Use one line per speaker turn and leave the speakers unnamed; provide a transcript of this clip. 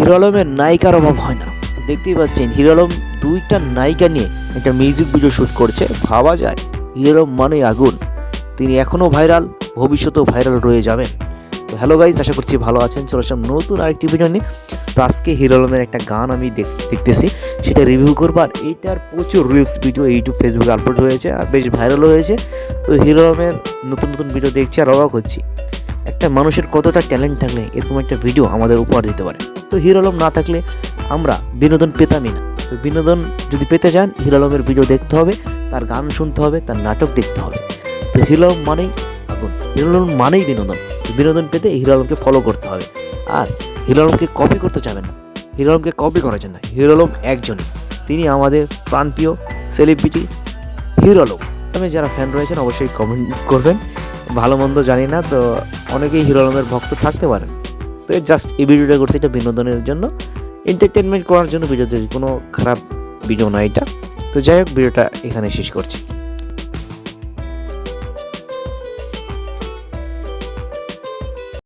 Hero আলমের নায়িকার অভাব হয় না। দেখতেই পাচ্ছেন হিরো আলম 2টা নায়িকা নিয়ে একটা মিউজিক ভিডিও শ্যুট করছে। ভাবা যায় হিরো আলম মানে আগুন। তিনি এখনও ভাইরাল, ভবিষ্যতেও ভাইরাল রয়ে যাবেন। তো হ্যালো গাইস, আশা করছি ভালো আছেন। চলে আসলাম নতুন আরেকটি ভিডিও নিয়ে। তো আজকে হিরো আলমের একটা গান আমি দেখতেছি, সেটা রিভিউ করবো। আর এইটার প্রচুর রিলস ভিডিও ইউটিউব ফেসবুকে আপলোড হয়েছে আর বেশ ভাইরালও হয়েছে। তো হিরো আলমের নতুন নতুন ভিডিও দেখছি আর অবাক হচ্ছি, একটা মানুষের কতটা ট্যালেন্ট থাকলে এরকম একটা ভিডিও আমাদের উপহার দিতে পারে। তো হিরো আলম না থাকলে আমরা বিনোদন পেতামই না। তো বিনোদন যদি পেতে চান, হিরো আলমের ভিডিও দেখতে হবে, তার গান শুনতে হবে, তার নাটক দেখতে হবে। তো হিরো আলম মানেই আগুন, হিরো আলম মানেই বিনোদন। বিনোদন পেতে হিরো আলমকে ফলো করতে হবে। আর হিরো আলমকে কপি করতে চাবেন না, হিরো আলমকে কপি করার জন্য হিরো আলম একজনই, তিনি আমাদের প্রাণপ্রিয় সেলিব্রিটি হিরো আলম। আমি যারা ফ্যান রয়েছেন অবশ্যই কমেন্ট করবেন। ভালো মন্দ জানি না, তো অনেকেই হিরো আলমের ভক্ত থাকতে পারেন। তো জাস্ট এই ভিডিওটা করছি এটা বিনোদনের জন্য, এন্টারটেনমেন্ট করার জন্য ভিডিও তৈরি, কোনো খারাপ ভিডিও না এটা। তো যাই হোক, ভিডিওটা এখানে শেষ করছি।